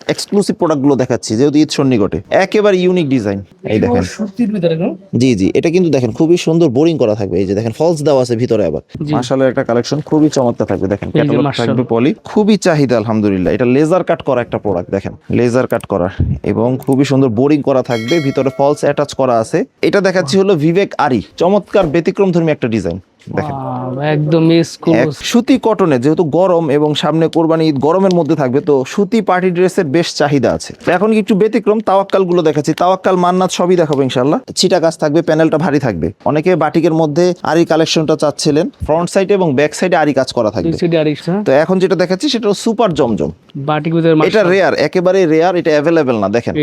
Exclusive প্রোডাক্টগুলো দেখাচ্ছি যেহেতু ঈদ সন্নিকটে, একেবারে ইউনিক ডিজাইন। এই দেখেন সুতির ভিতরে না? জি জি, এটা কিন্তু দেখেন খুবই সুন্দর বোরিং করা থাকবে। এই যে দেখেন ফলস দেওয়া আছে ভিতরে, আবার মাশাআল্লাহ একটা কালেকশন খুবই চমৎকার থাকবে। দেখেন ক্যাটালগ থাকবে পলি, খুবই চাহিদা আলহামদুলিল্লাহ। এটা লেজার কাট করা একটা প্রোডাক্ট, দেখেন লেজার কাট করা এবং খুবই সুন্দর বোরিং করা থাকবে, ভিতরে ফলস অ্যাটাচ করা আছে। এটা দেখাচ্ছি হলো বিবেক আরি, চমৎকার ব্যতিক্রমধর্মী একটা ডিজাইন। দেখেন একদম সুতি কটনে, যেহেতু গরম এবং সামনে কোরবানি ঈদ, গরমের মধ্যে থাকবে, তো সুতি পার্টি ড্রেসের বেশ চাহিদা আছে। এখন একটু ব্যতিক্রম তাওয়াক্কাল গুলো দেখাচ্ছি। তাওয়াক্কাল, মান্নাত সবই দেখাবো ইনশাআল্লাহ। ছিটা কাজ থাকবে, প্যানেলটা ভারী থাকবে। অনেকে বাটিকের মধ্যে আরি কালেকশনটা চাচ্ছিলেন, ফ্রন্ট সাইডে এবং ব্যাক সাইডে আরি কাজ করা থাকবে। তো এখন যেটা দেখাচ্ছি সেটা সুপার জমজম বাটিক। এটা রেয়ার, একেবারে রেয়ার, এটা অ্যাভেলেবেল না। দেখেন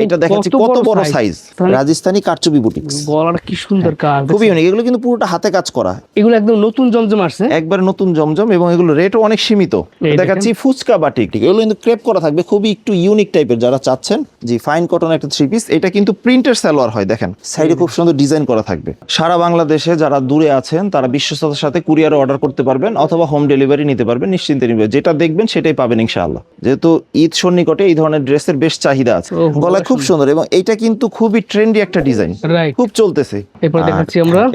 এটা দেখাচ্ছি কত বড় সাইজ, রাজস্থানী কারচুপি বুটিক্স। গলাটা কি সুন্দর কাজ, খুবই ইউনিক। এগুলো কিন্তু পুরোটা হাতে কাজ করা, এগুলো একদম নতুন জমজম আসছে, একবারে নতুন জমজম, এবং এগুলো রেটও অনেক সীমিত। দেখাচ্ছি ফুচকা বাটিক, এগুলো কিন্তু ক্রেপ করা থাকবে, খুবই একটু ইউনিক টাইপের যারা চাচ্ছেন। জি, ফাইন কটন একটা থ্রি পিস। এটা কিন্তু প্রিন্টের সালোয়ার হয়। দেখেন সাইডে খুব সুন্দর ডিজাইন করা থাকবে। সারা বাংলাদেশে যারা দূরে আছেন তারা বিশ্বস্ততার সাথে কুরিয়ারে অর্ডার করতে পারবেন অথবা হোম ডেলিভারি নিতে পারবেন, নিশ্চিন্তে নিবে। যেটা দেখবেন সেটাই পাবেন ইনশাআল্লাহ। যেহেতু ঈদ সন্নিকটে এই ধরনের ড্রেসের বেশ চাহিদা আছে। গলায় খুব সুন্দর, এবং এটা কিন্তু খুবই ট্রেন্ডি একটা ডিজাইন, খুব চলতেছে।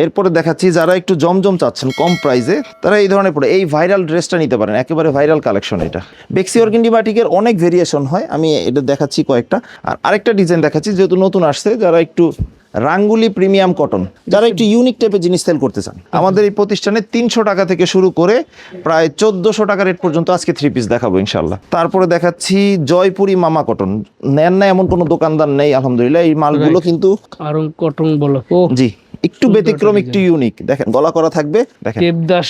এরপরে দেখাচ্ছি যারা একটু জমজম চাচ্ছেন কম প্রাইসে, তারা এই ধরনের পরে এই ভাইরাল ড্রেসটা নিতে পারেন। একেবারে ভাইরাল কালেকশন এটা। বেক্সি অর্গেন্ডি বাটিকের অনেক ভেরিয়েশন হয়, আমি এটা দেখাচ্ছি কয়েকটা। আর আরেকটা ডিজাইন দেখাচ্ছি যেহেতু নতুন আসছে, যারা একটু রাঙ্গুলি প্রিমিয়াম কটন, যারা একটু ইউনিক টাইপের জিনিস সেল করতে চান, আমাদের এই প্রতিষ্ঠানে 300 টাকা থেকে শুরু করে প্রায় 1400 টাকা রেট পর্যন্ত আজকে থ্রি পিস দেখাবো ইনশাল্লাহ। তারপরে দেখাচ্ছি জয়পুরি মামা কটন। নেন না এমন কোনো দোকানদার নেই আলহামদুলিল্লাহ। এই মালগুলো কিন্তু কটন বলো জি একটু ব্যতিক্রম, একটু ইউনিক। দেখেন গলা করা থাকবে, দেখেন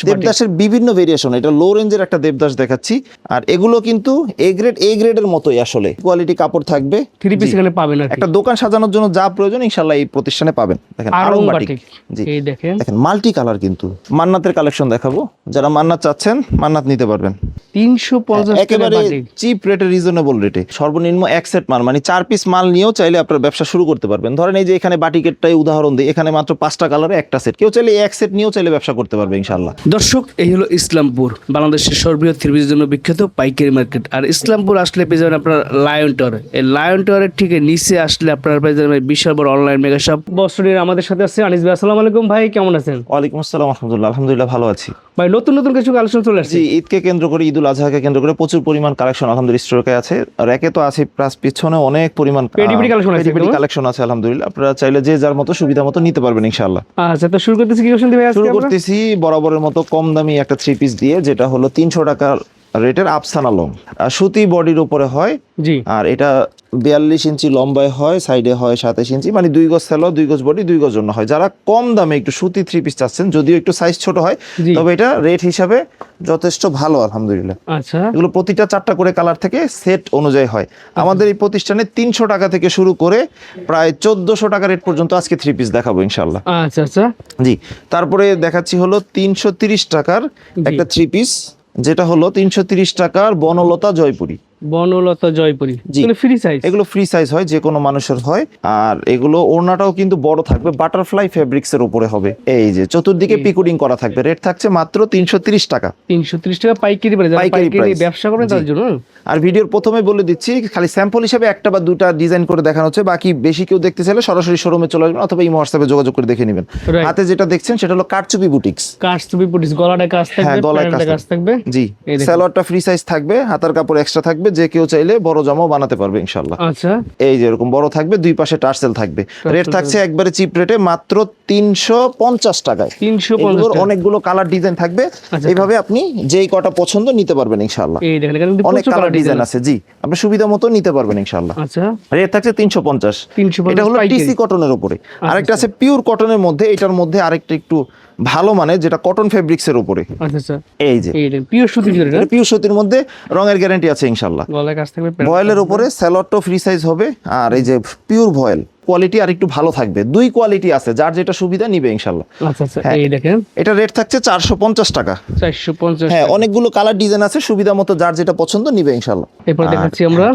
দেবদাসের বিভিন্ন ভেরিয়েশন। এটা লো রেঞ্জের একটা দেবদাস দেখাচ্ছি। আর এগুলো কিন্তু এ গ্রেডের মতোই আসলে কোয়ালিটি কাপড় থাকবে। থ্রি পিস এখানে পাবেন, একটা দোকান সাজানোর জন্য যা প্রয়োজন ইনশাআল্লাহ এই প্রতিষ্ঠানে পাবেন। দেখেন আরং বাটিক, জি এই দেখেন মাল্টি কালার। কিন্তু মান্নাতের কালেকশন দেখাবো, যারা মান্নাত চাচ্ছেন মান্নাত নিতে পারবেন 350 একেবারে চিপ রেটে, রিজনেবল রেটে। সর্বনিম্ন এক সেট মাল, মানে 4 পিস মাল নিয়েও চাইলে আপনার ব্যবসা শুরু করতে পারবেন। ধরেন এই যে এখানে বাটিকেরটাই উদাহরণ দিই, এখানে মাত্র 5টা কালারে একটা সেট, কেউ চাইলে এক সেট নিয়েও চাইলে ব্যবসা করতে পারবে ইনশাআল্লাহ। দর্শক, এই হলো ইসলামপুর, বাংলাদেশের সর্ববৃহৎ থ্রি পিসের জন্য বিখ্যাত পাইকারি মার্কেট। আর ইসলামপুর আসলে পেয়ে যাবেন আপনার লায়ন টাওয়ার। এই লায়ন টাওয়ারের ঠিক নিচে আসলে আপনার পেয়ে যাবেন বিশাল বড় অনলাইন মেগা শপ। বস্ত্রের আমাদের সাথে আছে আনিস ভাই। আসসালামু আলাইকুম ভাই, কেমন আছেন? ওয়ালাইকুম আসসালাম, আলহামদুলিল্লাহ ভালো আছি ভাই। নতুন কিছু কালেকশন চলে আসছে। জি, ঈদকে কেন্দ্র করে, ঈদুল আজহাকে কেন্দ্র করে প্রচুর পরিমাণ কালেকশন আলহামদুলিল্লাহ স্টকে আছে। র্যাকে তো আছে, প্লাস পিছনে অনেক পরিমাণ কালেকশন আছে আলহামদুলিল্লাহ। আপনারা চাইলে যে যার মতো সুবিধা মতো নিতে পারবেন ইনশাআল্লাহ। আচ্ছা, তো শুরু করতেছি কি কালেকশন দিবে আজকে? শুরু করতেছি বরাবরের মতো কম দামি একটা থ্রি পিস দিয়ে, যেটা হলো 300 টাকার রেটের আফসানা লং, সুতি বডির উপরে হয়। জি, আর এটা 42 ইঞ্চি লম্বায় হয়, সাইডে হয় 27 ইঞ্চি, মানে 2 গজ সেলো, 2 গজ বডি, 2 গজ জন্য হয়। যারা কম দামে একটু সুতি থ্রি পিস চাচ্ছেন, যদিও একটু সাইজ ছোট হয়, তবে এটা রেট হিসাবে যথেষ্ট ভালো আলহামদুলিল্লাহ। আচ্ছা, এগুলো প্রতিটা 4টা করে কালার থেকে সেট অনুযায়ী হয়। আমাদের এই প্রতিষ্ঠানে 300 টাকা থেকে শুরু করে প্রায় 1400 টাকা রেট পর্যন্ত আজকে থ্রি পিস দেখাবো ইনশাআল্লাহ। আচ্ছা আচ্ছা, জি। তারপরে দেখাচ্ছি হলো 330 টাকার একটা থ্রি পিস, যেটা হলো 330 টাকার বনলতা জয়পুরি। এগুলো ফ্রি সাইজ হয়, যে কোনো মানুষের হয়। আর এগুলো ওড়নাটাও কিন্তু বড় থাকবে, বাটারফ্লাই ফেব্রিক্স এর উপরে হবে। এই যে চতুর্দিকে পিকুডিং করা থাকবে। রেট থাকছে মাত্র 330 টাকা। 330 টাকা পাইকারি ব্যবসা করবেন তার জন্য। আর ভিডিওর প্রথমে বলে দিচ্ছি, খালি স্যাম্পল হিসেবে একটা বা দুটা ডিজাইন করে দেখানো হচ্ছে। বাকি বেশি কেউ দেখতে চাইলে সরাসরি শোরুমে চলে আসবেন অথবা ইমো হোয়াটসঅ্যাপে যোগাযোগ করে দেখে নেবেন। হাতে যেটা দেখছেন সেটা হলো কারচুপি বুটিক্স। গলায় কাজ থাকবে, হ্যাঁ গলায় কাজ থাকবে। জি, সালোয়ারটা ফ্রি সাইজ থাকবে, হাতার কাপড় এক্সট্রা থাকবে। যে কেউ চাইলে বড় জামাও বানাতে পারবে ইনশাআল্লাহ। আচ্ছা, এই যে এরকম বড় থাকবে, দুই পাশে টার্সেল থাকবে। রেট থাকছে একবারে চিপ রেটে মাত্র 350 টাকায়। 350 অনেকগুলো কালার ডিজাইন থাকবে। এইভাবে আপনি যেই কটা পছন্দ নিতে পারবেন ইনশাআল্লাহ। এই দেখেন এখানে অনেক কালার ডিজাইন আছে। জি, আপনি সুবিধা মতো নিতে পারবেন ইনশাআল্লাহ। আচ্ছা, রেট থাকছে 350। এটা হলো টিসি কটনের উপরে। আরেকটা আছে পিওর কটনের মধ্যে, এটার মধ্যে আরেকটা একটু ভালো মানে, যেটা কটন ফেব্রিক্স এর উপরে। আচ্ছা, এই যে পিওর সুতির মধ্যে রঙের গ্যারান্টি আছে ইনশাআল্লাহ। গলায় কাজ থাকবে, ভয়েলের উপরে সালোয়ারটা ফ্রি সাইজ হবে। আর এই যে পিওর ভয়েল কোয়ালিটি আর একটু ভালো থাকবে। দুই কোয়ালিটি আছে, যার যেটা সুবিধা নিবে ইনশাআল্লাহ। আচ্ছা আচ্ছা, এই দেখেন এটা রেট থাকছে 450 টাকা। 450, হ্যাঁ অনেকগুলো কালার ডিজাইন আছে, সুবিধা মতো যার যেটা পছন্দ নিবে ইনশাআল্লাহ।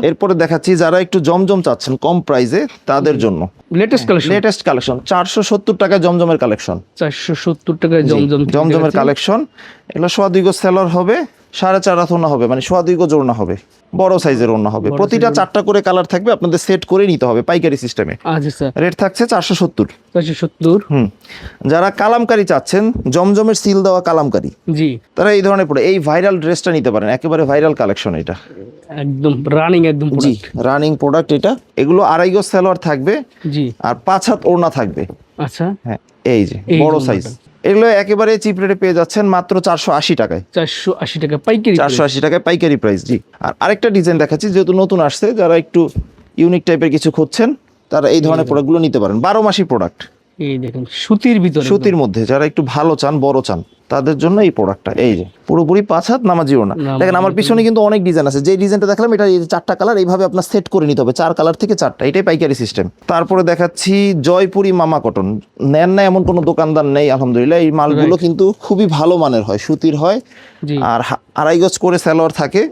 এরপরে দেখাচ্ছি যারা একটু জমজম চাচ্ছেন কম প্রাইসে, তাদের জন্য লেটেস্ট কালেকশন 470 টাকায় জমজমের কালেকশন। 470 টাকায় জমজমের কালেকশন। এগুলো 2.5 গজ সেলর হবে, 4.5 হাত ওড়না হবে, মানে 2.5 গজ ওড়না হবে, বড় সাইজের ওড়না হবে। প্রতিটা 4টা করে কালার থাকবে, আপনাদের সেট করে নিতে হবে পাইকারি সিস্টেমে। আচ্ছা স্যার, রেট থাকছে 470। 470। যারা কালামকারী চাচ্ছেন, জমজমের সিল দেওয়া কালামকারী, জি, তারা এই ধরনের পরে এই ভাইরাল ড্রেসটা নিতে পারেন, একেবারে ভাইরাল কালেকশন এটা। একদম রানিং, একদম জি, product। রানিং প্রোডাক্ট এটা। এগুলো 2.5 গজ সালোয়ার থাকবে জি, আর 5 হাত ওড়না থাকবে। আচ্ছা, হ্যাঁ, এই যে এই বড় যে সাইজ। ওড়নাটা। এগুলো একেবারে চিপ রেটে পেয়ে যাচ্ছেন মাত্র 480 টাকায়। 480 টাকা পাইকারি। 480 টাকায় পাইকারি প্রাইস। জি, আর আরেকটা ডিজাইন দেখাচ্ছি, যেহেতু নতুন আসছে, যারা একটু ইউনিক টাইপের কিছু খুঁজছেন তারা এই ধরনের প্রোডাক্টগুলো নিতে পারেন। 12 মাসি প্রোডাক্ট, এই দেখেন সুতির ভিতরে, সুতির মধ্যে যারা একটু ভালো চান, বড় চান, তাদের জন্য এই প্রোডাক্টটা। এই যে পুরোপুরি 5 হাত নামাজি ওড়না। দেখেন আমার পিছনে কিন্তু অনেক ডিজাইন আছে, যে ডিজাইনটা দেখালাম এটা এই 4টা কালার, এইভাবে আপনার সেট করে নিতে হবে, 4 কালার থেকে 4টা, এটাই পাইকারি সিস্টেম। তারপরে দেখাচ্ছি জয়পুরি মামা কটন। নেন না এমন কোনো দোকানদার নেই আলহামদুলিল্লাহ। এই মালগুলো কিন্তু খুবই ভালো মানের হয়, সুতির হয়, জি, আর 2.5 গজ করে সালোয়ার থাকে,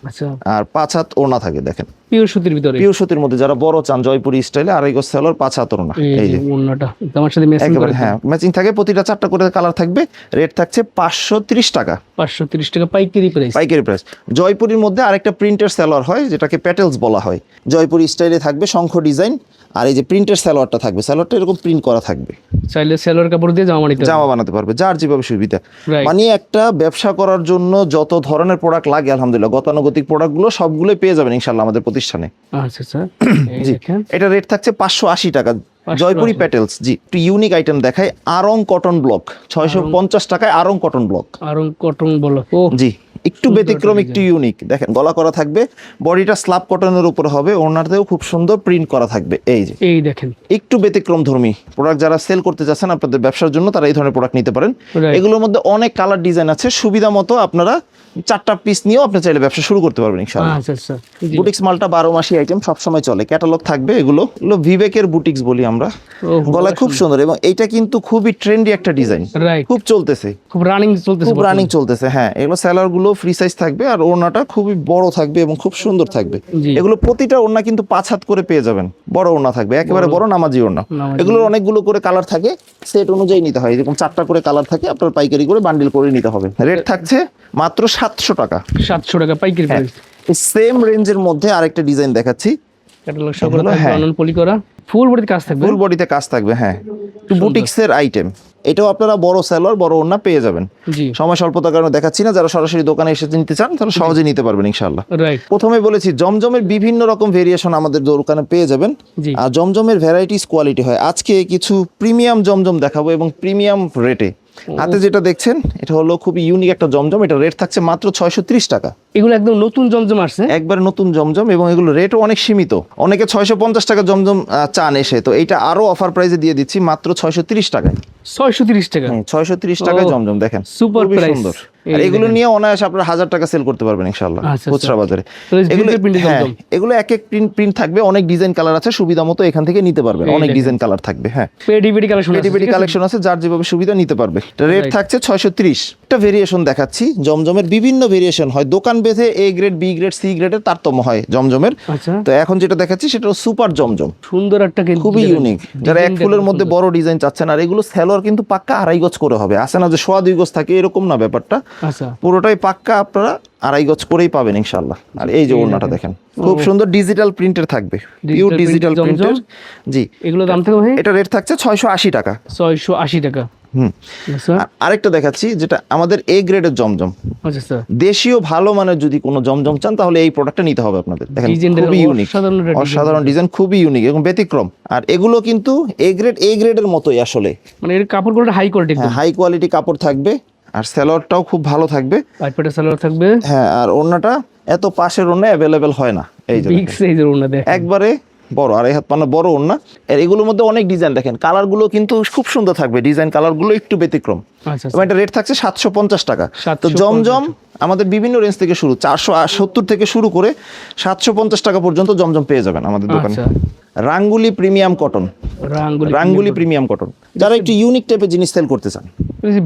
আচ্ছা, আর 5 হাত ওড়না থাকে। দেখেন পিওর সুতির ভিতরে, পিওর সুতির মধ্যে যারা বড় চান, জয়পুরি স্টাইলে 2.5 গজ সালোয়ার, 5 হাত ওড়না। এই যে ওড়নাটা আমার সাথে ম্যাচিং করে। একেবারে হ্যাঁ, ম্যাচিং থাকে, প্রতিটা 4টা করে কালার থাকবে। রেট থাকছে 530 টাকা, 530 টাকা পাইকারি প্রাইস। পাইকারি প্রাইস। জয়পুরির মধ্যে আরেকটা প্রিন্টের সালোয়ার হয়, যেটাকে প্যাটেলস বলা হয়। জয়পুরি স্টাইলে থাকবে, শঙ্খ ডিজাইন, আর এই যে প্রিন্টের সালোয়ারটা থাকবে, সালোয়ারটা এরকম প্রিন্ট করা থাকবে। চাইলে সেলোয়ার কাপড় দিয়ে জামা নিতে জামা বানাতে পারবে যার যেভাবে সুবিধা। Right. মানে একটা ব্যবসা করার জন্য যত ধরনের প্রোডাক্ট লাগে আলহামদুলিল্লাহ, গতানুগতিক প্রোডাক্টগুলো সবগুলোই পেয়ে যাবেন ইনশাল্লাহ আমাদের প্রতিষ্ঠানে। আচ্ছা স্যার, এই জি, দেখেন এটা রেট থাকছে 580 টাকা। 580 জয়পুরি প্যাটেলস। জি, একটু ইউনিক আইটেম দেখায়, আরং কটন ব্লক, 650 টাকায় Aarong cotton block. Aarong cotton বলো। ও জি, একটু ব্যতিক্রম, একটু ইউনিক। দেখেন গলা করা থাকবে, বডিটা স্ল্যাব কটনের উপরে হবে, ওড়নাতেও খুব সুন্দর প্রিন্ট করা থাকবে। এই যে এই দেখেন, একটু ব্যতিক্রম ধর্মী প্রোডাক্ট, যারা সেল করতে চাচ্ছেন আপনাদের ব্যবসার জন্য, তারা এই ধরনের প্রোডাক্ট নিতে পারেন। Right. এগুলোর মধ্যে অনেক কালার ডিজাইন আছে, সুবিধা মতো আপনারা 4টা পিস নিয়েও আপনি চাইলে ব্যবসা শুরু করতে পারবেন ইনশাআল্লাহ। আচ্ছা আচ্ছা, জি, বুটিক্স মালটা 12 মাসি আইটেম, সবসময় চলে, ক্যাটালগ থাকবে। এগুলো বিবেকের বুটিক্স বলি আমরা। ও, গলায় খুব সুন্দর, এবং এইটা কিন্তু খুবই ট্রেন্ডি একটা ডিজাইন, রাইট, খুব চলতেছে, খুব রানিং চলতেছে, খুব রানিং চলতেছে। হ্যাঁ, এগুলো স্যালার গুলো ফ্রি সাইজ থাকবে, আর ওড়নাটা খুবই বড় থাকবে এবং খুব সুন্দর থাকবে। জি। এগুলো প্রতিটা ওড়না কিন্তু 5 হাত করে পেয়ে যাবেন, বড় ওড়না থাকবে, একেবারে বড় নামাজি ওড়না। নামাজি। এগুলোর অনেকগুলো করে কালার থাকে, সেট অনুযায়ী নিতে হয়, এরকম 4টা করে কালার থাকে, আপনার পাইকারি করে বান্ডিল করে নিতে হবে। রেট থাকছে মাত্র 700 টাকা। 700 টাকা পাইকারি হ্যাঁ, প্রাইস। সেম রেঞ্জের মধ্যে আরেকটা ডিজাইন দেখাচ্ছি, ক্যাটালগ সব করে হ্যাঁ। অনন পলি করা, ফুল বডিতে কাজ থাকবে। ফুল বডিতে কাজ থাকবে। হ্যাঁ, একটু বুটিক্সের আইটেম, এটাও আপনারা বড় সালোয়ার, বড় ওড়না পেয়ে যাবেন। জি, সময় স্বল্পতার কারণে দেখাচ্ছি না, যারা সরাসরি দোকানে এসে নিতে চান তারা সহজে নিতে পারবেন ইনশাআল্লাহ। রাইট, প্রথমে বলেছি জমজমের বিভিন্ন রকম ভেরিয়েশন আমাদের দোকানে পেয়ে যাবেন, জি, আর জমজমের ভ্যারাইটিস কোয়ালিটি হয়। আজকে কিছু প্রিমিয়াম জমজম দেখাবো এবং প্রিমিয়াম রেটে। হাতে যেটা দেখছেন এটা হলো খুবই ইউনিক একটা জমজম, এটা রেট থাকছে মাত্র 630 টাকা। এগুলো একদম নতুন জমজম আসছে। একবারে নতুন জমজম, এবং এগুলো রেটও অনেক সীমিত। অনেকে 650 টাকা জমজম চান এসে, তো এইটা আরো অফার প্রাইসে দিয়ে দিচ্ছি মাত্র 630 টাকায়। 630 টাকা, 630 টাকায় ও, জমজম দেখেন, সুপার খুবই প্রাইস। সুন্দর। এই আর এগুলো দেখেন। নিয়ে অনায়াসে আপনারা 1000 টাকা সেল করতে পারবেন ইনশাআল্লাহ আচ্ছা, খুচরা বাজারে। তো এই এগুলো digital print এর হ্যাঁ, জমজম। এগুলো এক এক প্রিন্ট থাকবে, অনেক ডিজাইন কালার আছে, সুবিধা মতো এখান থেকে নিতে পারবেন, এই অনেক দেখেন। ডিজাইন কালার থাকবে। হ্যাঁ, পেডিবিডি কালেকশন আছে, পেটিপেটি ঠিক আছে? কালেকশন আছে, যার যেভাবে সুবিধা নিতে পারবে। Rate Right. থাকছে 630। একটা ভেরিয়েশন দেখাচ্ছি, জমজমের বিভিন্ন ভেরিয়েশন হয়, দোকান বেঁধে A grade, B grade, C গ্রেডের তারতম্য হয় জমজমের। আচ্ছা, তো এখন যেটা দেখাচ্ছি সেটা সুপার জমজম, সুন্দর একটা কিন্তু খুবই দেখেন। ইউনিক। যারা এক Design ফুলের দেখেন মধ্যে সুন্দর। বড় ডিজাইন চাচ্ছেন, আর এগুলো সালোয়ার কিন্তু পাক্কা 2.5 গজ করে হবে, আসে না যে 2.5 গজ থাকে, এরকম না ব্যাপারটা, আচ্ছা, পুরোটাই পাক্কা আপনারা 2.5 গজ করেই পাবেন ইনশাআল্লাহ। আর এই যে এই ওড়নাটা দেখেন। দেখেন, খুব সুন্দর ডিজিটাল প্রিন্টের থাকবে, পিওর Digital ডিজিটাল printed প্রিন্টের। জমজম। জি, এগুলো দাম থাকবে ভাই এটা রেট থাকছে 680 টাকা। 680 টাকা। হুম, আচ্ছা, আর আরেকটা দেখাচ্ছি, যেটা আমাদের এ গ্রেডের জমজম, আচ্ছা স্যার, দেশীয় ভালো মানের যদি কোনো জমজম চান তাহলে এই প্রোডাক্টটা নিতে হবে আপনাদের। দেখেন Design খুবই দেখেন, ইউনিক, অসাধারণ একটা design। অসাধারণ ডিজাইন, খুবই ইউনিক এবং ব্যতিক্রম। আর এগুলো কিন্তু এ গ্রেডের মতোই আসলে, মানে এর কাপড়গুলো হাই কোয়ালিটি, হ্যাঁ, হাই কোয়ালিটি কাপড় থাকবে, আর সালোয়ারটাও খুব ভালো থাকবে। পাইপেটা সালোয়ার থাকবে, হ্যাঁ, আর ওড়নাটা এত পাশের ওড়না অ্যাভেলেবেল হয় না, এই যে বিগ দেখেন। সাইজের ওড়না দেখ, একবারে বড়, 2.5 হাত পানা বড় ওড়না। আর এগুলোর মধ্যে অনেক ডিজাইন দেখেন, কালারগুলো কিন্তু খুব সুন্দর থাকবে, ডিজাইন কালারগুলো একটু ব্যতিক্রম। আচ্ছা এবং এটা রেট থাকছে 750 টাকা। তো 750 জমজম আমাদের বিভিন্ন রেঞ্জ থেকে শুরু, 470 থেকে শুরু করে 750 টাকা পর্যন্ত জমজম পেয়ে যাবেন আমাদের দোকানে। আচ্ছা, রাঙ্গুলি প্রিমিয়াম কটন, রাঙ্গুলি প্রিমিয়াম কটন, যারা একটু ইউনিক টাইপের জিনিস সেল করতে চান,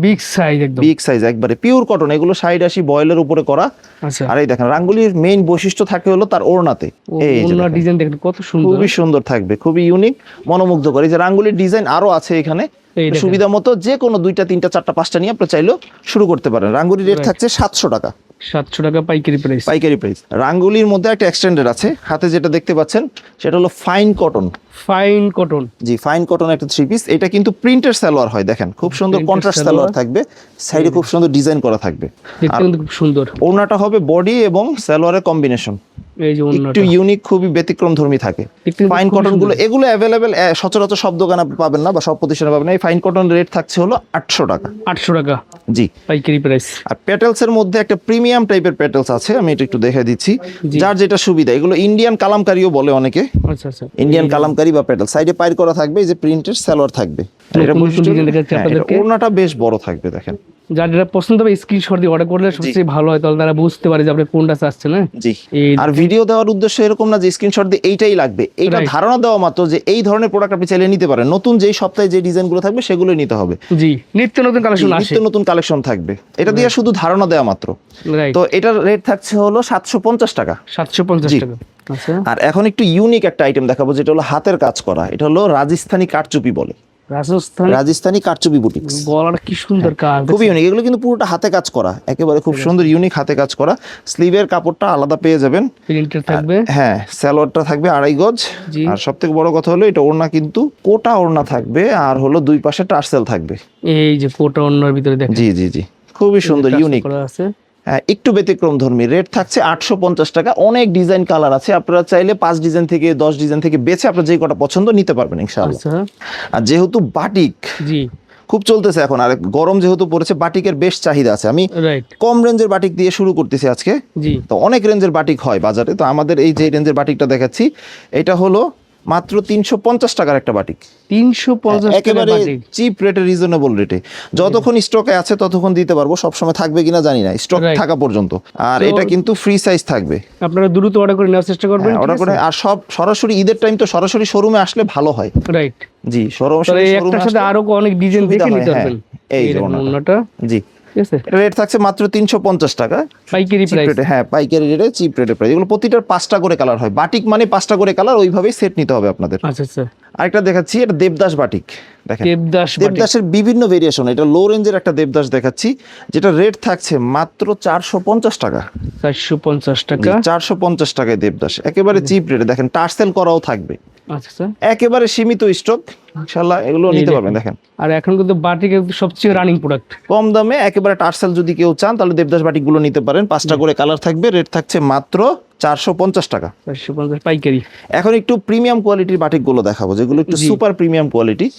বিগ সাইজ একদম, বিগ সাইজ একবারে পিওর কটন, এগুলো 60-80 বয়েলের উপরে করা। আচ্ছা, আর এই দেখেন রাঙ্গুলির মেইন বৈশিষ্ট্য থাকে হলো তার ওড়নাতে, এই যে ওড়না দেখেন, ডিজাইন দেখেন কত সুন্দর, খুবই সুন্দর থাকবে, খুবই ইউনিক, মনোমুগ্ধকর। এই যে রাঙ্গুলির ডিজাইন আরো আছে এখানে, এই দেখেন। সুবিধা মতো যে কোনো 2টা 3টা 4টা 5টা নিয়ে আপনি চাইলেও শুরু করতে পারেন। রাঙ্গুলির রেট Right. থাকছে 700 টাকা। 700 টাকা পাইকারি প্রাইস। পাইকারি প্রাইস। রাঙ্গুলির মধ্যে একটা এক্সটেন্ডেড আছে, হাতে যেটা দেখতে পাচ্ছেন সেটা হলো ফাইন কটন। ফাইন কটন, জি ফাইন কটন একটা থ্রি পিস। এটা কিন্তু প্রিন্টের সালোয়ার হয়, দেখেন খুব সুন্দর Printed কন্ট্রাস্ট সালোয়ার। সালোয়ার থাকবে, সাইডে খুব সুন্দর ডিজাইন করা থাকবে। দেখতে কিন্তু খুব সুন্দর। ওড়নাটা হবে বডি এবং সালোয়ারের কম্বিনেশন, এই যে একটু অন্যটা ইউনিক, খুবই ব্যতিক্রম ধর্মী থাকে। দেখতে কিন্তু ফাইন খুবই কটন গুলো সুন্দর। এগুলো অ্যাভেলেবেল সচরাচর সব দোকানে আপনি পাবেন না বা সব প্রতিষ্ঠানে পাবেন না। এই ফাইন কটন রেট থাকছে হলো 800 টাকা। 800 টাকা জি। পাইকারি প্রাইস। আর পেটেলস এর মধ্যে একটা প্রিমিয়াম টাইপের পেটেলস আছে, আমি এটা একটু দেখে দিচ্ছি, জি। যার যেটা সুবিধা। এগুলো ইন্ডিয়ান কালামকারীও বলে অনেকে, আচ্ছা আচ্ছা, ইন্ডিয়ান কালামকারী বা পেটেল। সাইডে পাইর করা থাকবে, এই যে প্রিন্টের সালোয়ার থাকবে। নতুন এটা নতুন বৈশিষ্ট্য, ডিজাইন দেখাচ্ছি হ্যাঁ, এটা আপনাদেরকে। ওড়নাটা বেশ বড় থাকবে দেখেন। যার যেটা পছন্দ হবে স্ক্রিনশট দিয়ে অর্ডার করলে সবচেয়ে ভালো হয়, তাহলে তারা বুঝতে পারে যে আপনি কোনটা চাচ্ছেন। হ্যাঁ, জি। এই আর ভিডিও দেওয়ার উদ্দেশ্য এরকম না যে স্ক্রিনশট দিয়ে এইটাই লাগবে, এইটা Right. ধারণা দেওয়া মাত্র যে এই ধরনের প্রোডাক্ট আপনি চাইলে নিতে পারেন। নতুন যেই সপ্তাহে যে ডিজাইনগুলো থাকবে সেগুলোই নিতে হবে। জি, নিত্য নতুন কালেকশন আসে। নিত্য নতুন কালেকশন থাকবে, এটা দিয়ে শুধু ধারণা দেওয়া মাত্র। রাইট, তো এটার রেট থাকছে হলো 750 টাকা। 750 জি। টাকা। আচ্ছা, আর এখন একটু ইউনিক একটা আইটেম দেখাবো, যেটা হলো হাতের কাজ করা। এটা হলো রাজস্থানী কারচুপি বলে, রাজস্থান। রাজস্থানী কারচুপি বুটিক্স। গলাটা কি সুন্দর কাজ, খুবই ইউনিক, এগুলো কিন্তু পুরোটা হাতে কাজ করা, একেবারে খুব সুন্দর ইউনিক হাতে কাজ করা। স্লিভের কাপড়টা আলাদা পেয়ে যাবেন, প্রিন্টেড থাকবে। হ্যাঁ সালোয়ারটা থাকবে 2.5 গজ। জি। আর সব থেকে বড় কথা হলো এটা ওড়না কিন্তু কোটা ওড়না থাকবে, আর হলো দুই পাশে টার্সেল থাকবে। এই যে কোটা অন্যর ভিতরে দেখেন, জি জি জি, খুবই সুন্দর ইউনিক। করা আছে। হ্যাঁ, একটু ব্যতিক্রম ধর্মী। রেট থাকছে 850 টাকা। অনেক ডিজাইন কালার আছে, আপনারা চাইলে 5 ডিজাইন থেকে 10 ডিজাইন থেকে বেছে আপনার যে কটা পছন্দ নিতে পারবেন ইনশাআল্লাহ। আচ্ছা, আর যেহেতু বাটিক জি, খুব চলতেছে এখন, আর গরম যেহেতু পড়েছে, বাটিকের বেশ চাহিদা আছে। আমি রাইট, কম রেঞ্জের বাটিক দিয়ে শুরু করতেছি আজকে। জি, তো অনেক রেঞ্জের বাটিক হয় বাজারে, তো আমাদের এই যে রেঞ্জের বাটিকটা দেখাচ্ছি, এটা হলো মাত্র 350 টাকার একটা বাটিক। 350 টাকা একেবারে বাটিক। চিপ রেটে, রিজনেবল রেটে। যতক্ষণ স্টকে আছে ততক্ষণ দিতে পারবো, সবসময় থাকবে কিনা জানি না, স্টক Right. থাকা পর্যন্ত। আর তো- এটা কিন্তু ফ্রি সাইজ থাকবে, আপনারা দ্রুত অর্ডার করে নেওয়ার চেষ্টা করবেন। অর্ডার করে। আর সব সরাসরি ঈদের টাইম তো সরাসরি শোরুমে আসলে ভালো হয়। রাইট, জি, তাহলে সরাসরি এই শোরুমে একটার সাথে আসলে আরো অনেক ডিজাইন সুবিধা দেখে হয়, নিতে হ্যাঁ। পারবেন। এই যে দেখুন ওড়নাটা। অন্যটা, জি, ঠিক আছে, এটা রেট থাকছে মাত্র 350 টাকা। পাইকারি চিপ প্রাইস। রেটে, হ্যাঁ পাইকারি রেটে চিপ রেটে প্রাইস। এগুলো প্রতিটার 5টা করে কালার হয়, বাটিক মানে 5টা করে কালার, ওইভাবেই সেট নিতে হবে আপনাদের। আচ্ছা আচ্ছা, আরেকটা দেখাচ্ছি, এটা দেবদাস বাটিক। দেখেন দেবদাস বাটিক। দেবদাসের বিভিন্ন ভেরিয়েশন, এটা লো রেঞ্জের একটা দেবদাস দেখাচ্ছি, যেটা রেট থাকছে মাত্র 450 টাকা। 450 জি, টাকা। 450 টাকায় দেবদাস, একেবারে চিপ রেটে। দেখেন টার্সেল করাও থাকবে, আচ্ছা আচ্ছা, একেবারে সীমিত স্টক, ইনশাআল্লাহ এগুলো এই নিতে দেখুন। পারবেন। দেখেন আর এখন কিন্তু বাটিক সবচেয়ে রানিং প্রোডাক্ট। কম দামে একেবারে টার্সেল যদি কেউ চান, তাহলে দেবদাস বাটিকগুলো নিতে পারেন। 5টা করে কালার থাকবে, রেট থাকছে মাত্র 450 টাকা। 450 পাইকারি। এখন একটু প্রিমিয়াম কোয়ালিটির বাটিকগুলো দেখাবো, যেগুলো একটু জি। Super premium quality.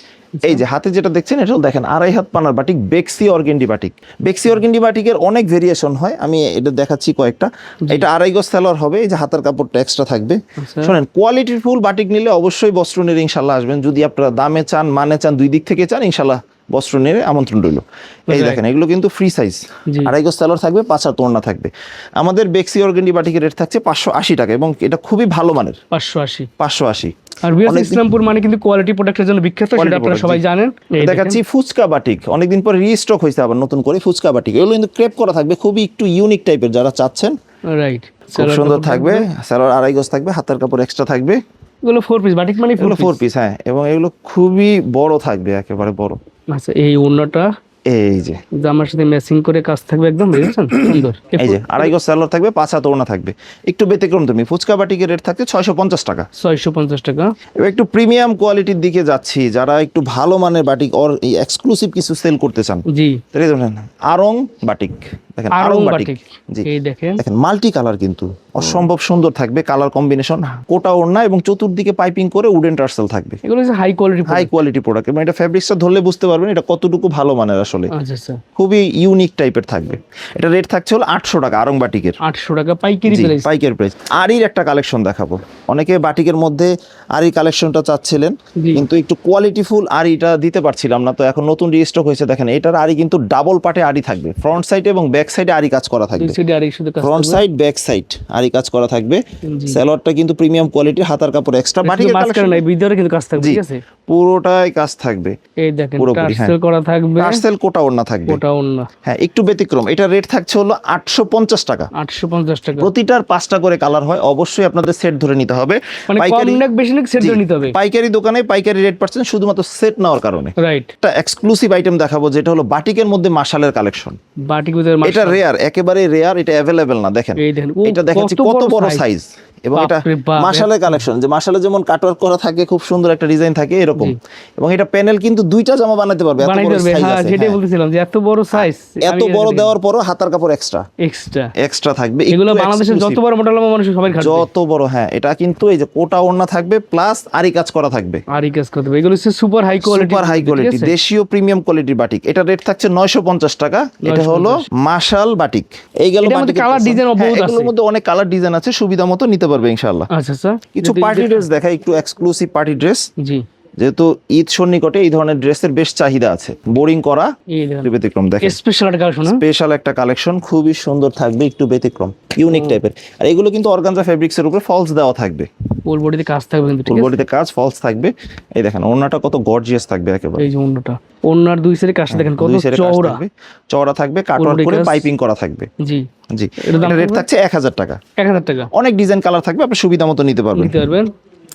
এই যে হাতে যেটা দেখছেন, এটাও দেখেন 2.5 হাত পানার বাটিক, বেক্সি অর্গেন্ডি বাটিক। বেক্সি অর্গেন্ডি বাটিকের অনেক ভেরিয়েশন হয়, আমি এটা দেখাচ্ছি কয়েকটা। এটা 2.5 গজ সালোয়ার হবে, এই যে হাতার কাপড়টা এক্সট্রা থাকবে। আচ্ছা। শোনেন, কোয়ালিটির ফুল বাটিক নিলে অবশ্যই বস্ত্র নিয়ে ইনশাল্লাহ আসবেন। যদি আপনারা দামে চান, মানে চান, দুই দিক থেকে চান, ইনশাল্লাহ বস্ত্র নিয়ে আমন্ত্রণ রইল। এই দেখেন, এগুলো কিন্তু ফ্রি সাইজ, জি। 2.5 গজ সালোয়ার থাকবে, 5 হাত ওড়না থাকবে। আমাদের বেক্সি অর্গেন্ডি বাটিকের রেট থাকছে 580 টাকা, এবং এটা খুবই ভালো মানের, 580। 580। আর বিএস অনেকদিন- ইসলামপুর মানে কিন্তু কোয়ালিটি প্রোডাক্টের জন্য বিখ্যাত, Quality সেটা আপনারা product, সবাই জি। জানেন। এই দেখাচ্ছি ফুচকা বাটিক, অনেকদিন পরে রিস্টক হয়েছে আবার নতুন করে ফুচকা বাটিক। এগুলো কিন্তু ক্রেপ করা থাকবে, খুবই একটু ইউনিক টাইপের, যারা চাচ্ছেন রাইট, খুব সুন্দর থাকবে। সালোয়ার 2.5 গজ থাকবে, হাতার কাপড় এক্সট্রা থাকবে। এগুলো 4 পিস বাটিক মানে এগুলো 4 পিস, হ্যাঁ, এবং এগুলো খুবই বড় থাকবে, একেবারে বড়। আচ্ছা, এই ওড়নাটা এই যে, জামার সাথে ম্যাচিং করে কাজ থাকবে একদম, বুঝছেন, সুন্দর। এই যে 2.5 গজ সালোয়ার থাকবে, 5 হাত ওড়না থাকবে। একটু ব্যতিক্রম তুমি, ফুচকা বাটিকের রেট থাকছে 650 টাকা। 650 টাকা। এবার একটু প্রিমিয়াম কোয়ালিটির দিকে যাচ্ছি, যারা একটু ভালো মানের বাটিক অর এক্সক্লুসিভ কিছু সেল করতে চান, জি, তাহলে দেখেন আরং বাটিক। দেখেন আরং আরং বাটিক। বাটিক, জি এই দেখেন, দেখেন মাল্টি কালার, কিন্তু অসম্ভব সুন্দর থাকবে কালার কম্বিনেশন। কোটা ওড়না এবং চতুর্দিকে পাইপিং করে উডেন টার্সেল থাকবে। এগুলো হচ্ছে high quality. High quality product, এবং এটা ফ্যাব্রিক্সটা ধরলে বুঝতে পারবেন এটা কতটুকু ভালো মানের আসলে। আচ্ছা আচ্ছা, খুবই ইউনিক টাইপের থাকবে। এটা রেট থাকছে হলো 800 টাকা আরং বাটিকের। 800 টাকা পাইকারি জি, প্রাইস। পাইকারি প্রাইস। আরির একটা কালেকশন দেখাবো, অনেকে বাটিকের মধ্যে আরি কালেকশনটা চাচ্ছিলেন, জি। কিন্তু একটু কোয়ালিটিফুল আরিটা দিতে পারছিলাম না, তো এখন নতুন রিস্টক হয়েছে। দেখেন এটার আরি কিন্তু ডাবল পার্টে আরি থাকবে, ফ্রন্ট সাইডে এবং ব্যাক সাইডে আরি কাজ করা থাকবে। দুই সাইডে আর এই শুধু কাজ ফ্রন্ট থাকবে। সাইড ব্যাক সাইড আরি কাজ করা থাকবে। জি। সালোয়ারটা কিন্তু প্রিমিয়াম কোয়ালিটির, হাতার কাপড় এক্সট্রা। শুধু বাটিকের মাঝখানে কালেকশন, নাই, ভিতরে কিন্তু কাজ থাকবে, জি, ঠিক আছে। পুরোটাই কাজ থাকবে, এই দেখেন পুরোপুরি, হ্যাঁ। টার্সেল করা থাকবে, টার্সেল কোটা ওড়না থাকবে, ওটা অন্য হ্যাঁ। একটু ব্যতিক্রম, এটা রেট থাকছে হলো 850 টাকা। 850 টাকা। প্রতিটার 5টা করে কালার হয়, অবশ্যই আপনাদের সেট ধরে নিতে হবে। মানে কম নাক বেশি নাক সেট জি, ধরে নিতে হবে। পাইকারি দোকানে পাইকারি রেট পাচ্ছেন শুধুমাত্র সেট নেওয়ার কারণে। রাইট। একটা এক্সক্লুসিভ আইটেম দেখাবো যেটা হলো বাটিকের মধ্যে মাশালের কালেকশন। বাটিক ভিতরে এটা রেয়ার, একেবারে রেয়ার, এটা অ্যাভেলেবেল না। দেখেন এই দেখেন, এটা দেখাচ্ছি কত বড় সাইজ, এবং এটা বাপরে বাপ, মাশালের কালেকশন, যে মাশালে যেমন কাটওয়ার্ক করা থাকে, খুব সুন্দর একটা ডিজাইন থাকে এরকম। এবং এটা প্যানেল কিন্তু দুইটা জামা বানাতে পারবে, এত বানাইতে বড় পারবে। সাইজ হ্যাঁ, আছে। সেটাই হ্যাঁ। বলতেছিলাম যে এত বড় সাইজ, এত বড় দেওয়ার পরও হাতার কাপড় এক্সট্রা এক্সট্রা থাকবে, এগুলো একটু বাংলাদেশের যত exclusive। বড় মোটা লম্বা মানুষ সবাই খাবে, যত বড়, হ্যাঁ। এটা কিন্তু এই যে কোটা ওড়না থাকবে, প্লাস আরি কাজ করা থাকবে, আর এই কাজ করতে হবে। এগুলো হচ্ছে super high quality, super high quality, দেশীয় প্রিমিয়াম কোয়ালিটির বাটিক। এটা রেট থাকছে 950 টাকা। এটা হলো মাশাল বাটিক। এই গেল এটার মধ্যে বাটিকের কালার পছন্দ। ডিজাইন হ্যাঁ, বহুত আছে। এগুলোর মধ্যে অনেক কালার ডিজাইন আছে, সুবিধা মতো নিতে পারবে ইনশাআল্লাহ। আচ্ছা আচ্ছা। কিছু পার্টি ড্রেস দেখাই, একটু এক্সক্লুসিভ পার্টি ড্রেস, জি, যেহেতু ঈদ সন্নিকটে এই ধরনের ড্রেসের বেশ চাহিদা আছে। বোরিং করা, এই একটু দেখেন ব্যতিক্রম দেখেন, স্পেশাল একটা কালেকশন। স্পেশাল একটা কালেকশন, খুবই সুন্দর থাকবে, একটু ব্যতিক্রম ইউনিক টাইপের। আর এগুলো কিন্তু অর্গানজা ফেব্রিক্সের উপরে ফলস দেওয়া থাকবে, ফুল বডিতে কাজ থাকবে কিন্তু, ঠিক ফুল আছে? বডিতে কাজ, ফলস থাকবে। এই দেখেন ওড়নাটা কত গর্জিয়াস থাকবে একেবারে, এই যে অন্যটা, অন্যার দুই সাইডে কাজটা দেখেন কত দুই side এ কাজ চওড়া। থাকবে, চওড়া থাকবে, কাটওয়ার্ক করে পাইপিং করা থাকবে। জি, জি, এটার দাম এটা রেট কত? থাকছে 1000 টাকা। 1000 টাকা অনেক ডিজাইন কালার থাকবে, আপনি সুবিধা মতো নিতে পারবেন। নিতে পারবেন।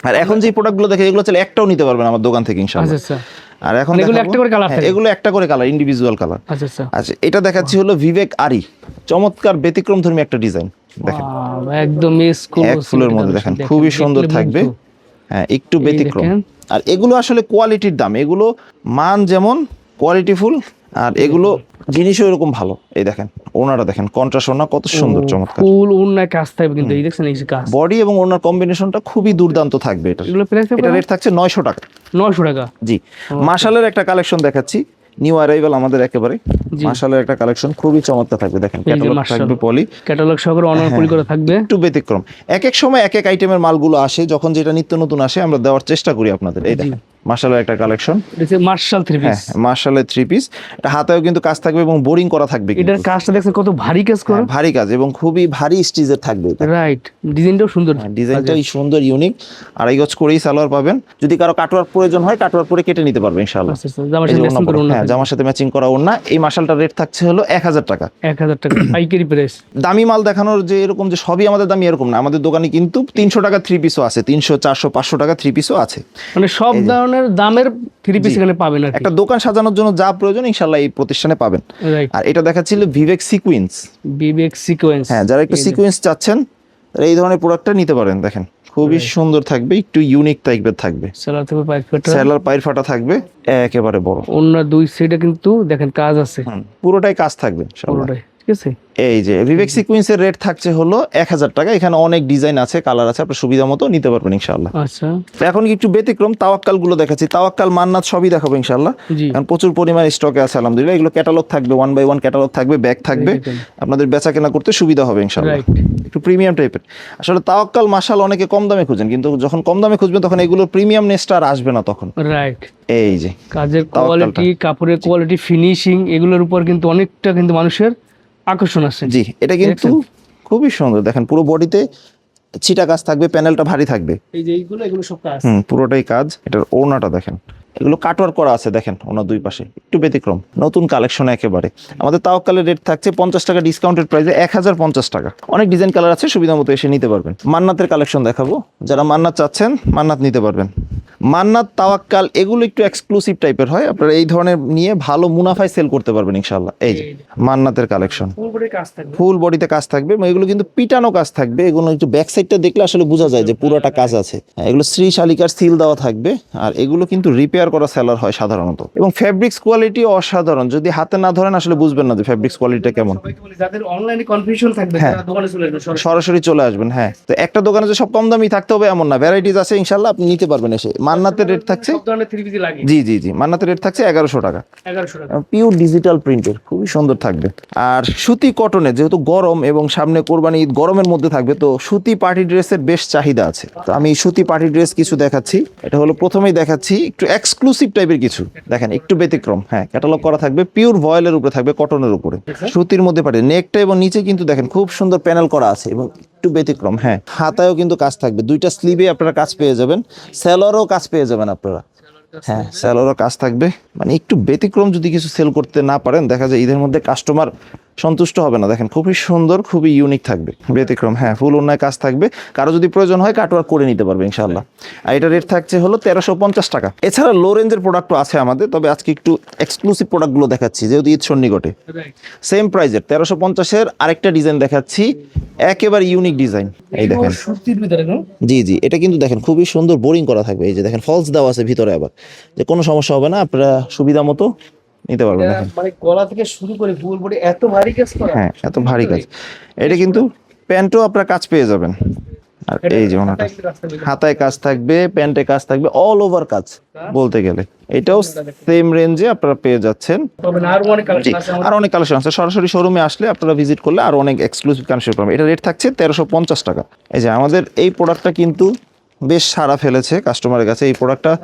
আর এখন যে প্রোডাক্টগুলো দেখে এগুলো চাইলে একটাও নিতে পারবেন আমার দোকান থেকে আচ্ছা ইনশাআল্লাহ। আচ্ছা। আর এখন মানে এগুলো দেখাবো- একটা করে colour হ্যাঁ, থাকে? এগুলো একটা করে কালার, ইন্ডিভিজুয়াল কালার। আচ্ছা আচ্ছা। আচ্ছা, এটা দেখাচ্ছি হলো বিবেক আরি, চমৎকার ব্যতিক্রমধর্মী একটা ডিজাইন দেখেন, একদম এক ফুলের মধ্যে দেখেন, খুবই সুন্দর থাকবে। হ্যাঁ, একটু ব্যতিক্রম। দেখেন। আর এগুলো আসলে কোয়ালিটির দাম, এগুলো মান যেমন কোয়ালিটিফুল, আর এগুলো জিনিসও এরকম ভালো। এই দেখেন ওনারা দেখেন, কন্ট্রাস্ট ওনা কত সুন্দর, চমৎকার। ফুল অন্যায় কাজ থাকবে কিন্তু, এই দেখছেন এই যে কাজ। বডি এবং ওনার কম্বিনেশনটা খুবই দুর্দান্ত থাকবে। এটা এগুলো প্রাইস এটা রেট থাকছে 900 টাকা। 900 টাকা। জি, মাশালের একটা কালেকশন দেখাচ্ছি, নিউ অ্যারাইভাল আমাদের একেবারে। জি। মাশালের একটা কালেকশন খুবই চমৎকার থাকবে, দেখেন এই যে ক্যাটালগ মাশাল। থাকবে পলি, ক্যাটালগ সহকারে অনার পলি করে থাকবে। একটু ব্যতিক্রম। এক এক সময় এক এক আইটেমের মালগুলো আসে, যখন যেটা নিত্য নতুন আসে আমরা দেওয়ার চেষ্টা করি আপনাদের। এই দেখেন মাশালের একটা কালেকশন, এটা হচ্ছে মার্শাল থ্রি হ্যাঁ, পিস। মাশালের 3 পিস। এটা হাতেও কিন্তু কাজ থাকবে এবং বোরিং করা থাকবে কিন্তু। এটার কাজটা দেখছেন কত ভারী কাজ করে। হ্যাঁ, ভারী কাজ এবং খুবই ভারী স্টিচের থাকবে এটা। রাইট, ডিজাইনটাও সুন্দর। ডিজাইনটাই সুন্দর, ইউনিক। আড়াই গজ করেই সালোয়ার পাবেন। যদি কারো কাটওয়ার্ক প্রয়োজন হয়, কাটওয়ার্ক করে কেটে নিতে পারবে ইনশাআল্লাহ। আচ্ছা আচ্ছা, জামার এই যে সাথে ওড়না ম্যাচিং করে পরা, ওড়না হ্যাঁ, জামার সাথে ম্যাচিং করা ওড়না। এই মাশালটার রেট থাকছে হলো 1000 টাকা। 1000 টাকা পাইকারি প্রাইস। দামি মাল দেখানোর যে এরকম যে সবই আমাদের দামি এরকম না, আমাদের দোকানে কিন্তু 300 টাকা 3 পিসও আছে, 300, 400, 500 টাকা 3 পিসও আছে। মানে সব ধরনের দামের থ্রি পিস এখানে পাবেন আর কি। একটা দোকান সাজানোর জন্য যা প্রয়োজন ইনশাআল্লাহ এই প্রতিষ্ঠানে পাবেন। রাইট, আর এটা দেখাচ্ছিল বিবেক সিকোয়েন্স। বিবেক সিকোয়েন্স। হ্যাঁ, যারা একটু সিকোয়েন্স চাচ্ছেন তারা এই ধরনের প্রোডাক্টটা নিতে পারেন। দেখেন খুবই সুন্দর থাকবে, একটু ইউনিক টাইপের থাকবে। সেলার থেকে পাইপ কাটা, স্যালার পায়ের ফাটা থাকবে, একেবারে বড়। অন্য দুই সাইডে কিন্তু দেখেন কাজ আছে পুরোটাই কাজ থাকবে ইনশাআল্লাহ। পুরোটাই, ঠিক আছে? এই যে বিবেক সিকোয়েন্সের রেট থাকছে হলো 1000 টাকা। এখানে অনেক ডিজাইন আছে, কালার আছে, আপনার সুবিধা মতো নিতে পারবেন ইনশাআল্লাহ। আচ্ছা, তো এখন একটু ব্যতিক্রম তাওয়াক্কাল গুলো দেখাচ্ছি। তাওয়াক্কাল, মান্নাত সবই দেখাবো ইনশাআল্লাহ। জি। এখন প্রচুর পরিমাণে স্টকে আছে আলহামদুলিল্লাহ। এগুলো ক্যাটালগ থাকবে, 1 বাই 1 ক্যাটালগ থাকবে, ব্যাগ থাকবে, আপনাদের বেচা কেনা করতে সুবিধা হবে ইনশাআল্লাহ। রাইট। একটু প্রিমিয়াম টাইপের। আসলে তাওয়াক্কাল মাশাল অনেকে কম দামে খুঁজেন, কিন্তু যখন কম দামে খুঁজবেন তখন এগুলোর প্রিমিয়ামনেসটা আর আসবে না তখন। রাইট, এই যে কাজের তাওয়াক্কালটা। কোয়ালিটি, কাপড়ের কোয়ালিটি, ফিনিশিং, এগুলোর উপর কিন্তু অনেকটা কিন্তু মানুষের আকর্ষণ আছে। জি, এটা কিন্তু খুবই সুন্দর। দেখেন পুরো বডিতে ছিটা কাজ থাকবে, প্যানেলটা ভারী থাকবে। এই যে এগুলো সব কাজ। পুরোটাই কাজ। এটার ওড়নাটা দেখেন, এগুলো কাটওয়ার্ক করা আছে, দেখেন ওনার দুই পাশে একটু ব্যতিক্রম, নতুন কালেকশন একেবারে। আমাদের তাওয়াক্কালের রেট থাকছে 50 টাকা ডিসকাউন্টেড প্রাইসে 1050 টাকা। অনেক ডিজাইন কালার আছে, সুবিধা মতো এসে নিতে পারবেন। মান্নাতের কালেকশন দেখাবো, যারা মান্নাত চাচ্ছেন মান্নাত নিতে পারবেন। মান্নাত, তাওয়াক্কাল এগুলো একটু এক্সক্লুসিভ টাইপের হয়, আপনারা এই ধরনের নিয়ে ভালো মুনাফায় সেল করতে পারবেন ইনশাআল্লাহ। এই যে মান্নাতের কালেকশন, ফুল বডি কাজ থাকবে। ফুল বডিতে কাজ থাকবে এবং এগুলো কিন্তু পিটানো কাজ থাকবে। এগুলো একটু ব্যাক সাইডটা দেখলে আসলে বোঝা যায় যে পুরোটা কাজ আছে। এগুলো শ্রী শালিকার সিল দেওয়া থাকবে, আর এগুলো কিন্তু রিপেয়ার করা সেলার হয় সাধারণত। এবং ফ্যাব্রিক্স কোয়ালিটি অসাধারণ, যদি হাতে না ধরেন আসলে বুঝবেন না যে ফ্যাব্রিক্স কোয়ালিটিটা কেমন। সবাইকে বলি যাদের অনলাইনে কনফিউশন থাকবে তারা দোকানে চলে আসবে সরাসরি। সরাসরি চলে আসবেন। হ্যাঁ, তো একটা দোকানে যে সব কম দামি থাকতে হবে এমন না, ভ্যারাইটিস আছে ইনশাআল্লাহ, আপনি নিতে পারবেন এসে। মান্নাতের রেট থাকছে, সব ধরনের থ্রি পিস লাগে। জি জি জি, মান্নাতের রেট থাকছে 1100 টাকা। 1100 টাকা। পিওর ডিজিটাল প্রিন্টের, খুবই সুন্দর থাকবে। আর সুতি কটনে, যেহেতু গরম এবং সামনে কোরবানি ঈদ, গরমের মধ্যে থাকবে, তো সুতি পার্টি ড্রেসের বেশ চাহিদা আছে। তো আমি সুতি পার্টি ড্রেস কিছু দেখাচ্ছি। এটা হলো প্রথমেই দেখাচ্ছি একটু এক্সক্লুসিভ টাইপের কিছু, দেখেন একটু ব্যতিক্রম। হ্যাঁ, ক্যাটালগ করা থাকবে, পিওর ভয়েলের উপরে থাকবে, কটনের উপরে, সুতির মধ্যে পারে। নেকটা এবং নিচে কিন্তু দেখেন খুব সুন্দর প্যানেল করা আছে এবং একটু ব্যতিক্রম। হ্যাঁ, হাতায়ও কিন্তু কাজ থাকবে, দুইটা স্লিভে আপনারা কাজ পেয়ে যাবেন, সেলরও কাজ পেয়ে যাবেন আপনারা। হ্যাঁ স্যালোরও কাজ থাকবে, মানে একটু ব্যতিক্রম যদি কিছু সেল করতে না পারেন দেখা যায় ঈদের মধ্যে কাস্টমার সন্তুষ্ট হবে না। দেখেন খুবই সুন্দর, খুবই ইউনিক থাকবে, ব্যতিক্রম। হ্যাঁ ফুল অন্যায় কাজ থাকবে, কারো যদি প্রয়োজন হয় কাটওয়ার্ক করে নিতে পারবে ইনশাআল্লাহ। আর এটা রেট থাকছে হলো 1350 টাকা। এছাড়া লো রেঞ্জের প্রোডাক্টও আছে আমাদের, তবে আজকে একটু এক্সক্লুসিভ প্রোডাক্টগুলো দেখাচ্ছি যেহেতু ঈদ সন্নিকটে। সেম প্রাইজের 1350-এর আরেকটা ডিজাইন দেখাচ্ছি, একেবারে ইউনিক ডিজাইন। এই দেখেন, সুতির ভিতরে জি জি, এটা কিন্তু দেখেন খুবই সুন্দর বোরিং করা থাকবে। এই যে দেখেন ফলস দেওয়া আছে ভিতরে, আবার যে কোনো সমস্যা হবে না, আপনারা সুবিধা মতো নিতে পারবেন। দেখেন মানে গলা থেকে শুরু করে ফুল বডি এত ভারী কাজ করা। হ্যাঁ এত ভারী কাজ। এটা কিন্তু প্যান্টও আপনারা কাজ পেয়ে যাবেন। আর এই যে ওনাটা হাতায় কাজ থাকবে, প্যান্টে কাজ থাকবে, অল ওভার কাজ বলতে গেলে। এটাও সেম রেঞ্জে আপনারা পেয়ে যাচ্ছেন। আরো অনেক জি, কালেকশন আছে আর অনেক কালেকশন আছে, সরাসরি শোরুমে আসলে আপনারা ভিজিট করলে আর অনেক এক্সক্লুসিভ কালেকশন পাবেন। এটা রেট থাকছে 1350 টাকা। এই যে আমাদের এই প্রোডাক্টটা কিন্তু বেশ সাড়া ফেলেছে কাস্টমারের কাছে। এই প্রোডাক্টটা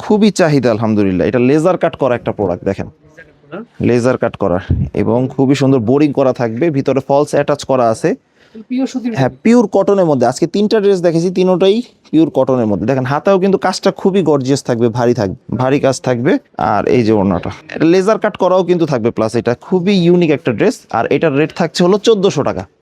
খুবই চাহিদা আলহামদুলিল্লাহ। এটা লেজার কাট করা একটা প্রোডাক্ট, দেখেন লেজার কাট করা এবং খুবই সুন্দর বোরিং করা থাকবে, ভিতরে ফলস অ্যাটাচ করা আছে। পিওর সুতির। হ্যাঁ পিওর কটনের মধ্যে আজকে 3টা ড্রেস দেখেছি, তিনোটাই পিওর কটনের মধ্যে। দেখেন হাতাও কিন্তু কাজটা খুবই গর্জিয়াস থাকবে, ভারী থাকবে, ভারী কাজ থাকবে। আর এই যে ওড়নাটা এটা লেজার কাট করাও কিন্তু থাকবে, প্লাস এটা খুবই ইউনিক একটা ড্রেস। আর এটার রেট থাকছে হলো 1400 টাকা।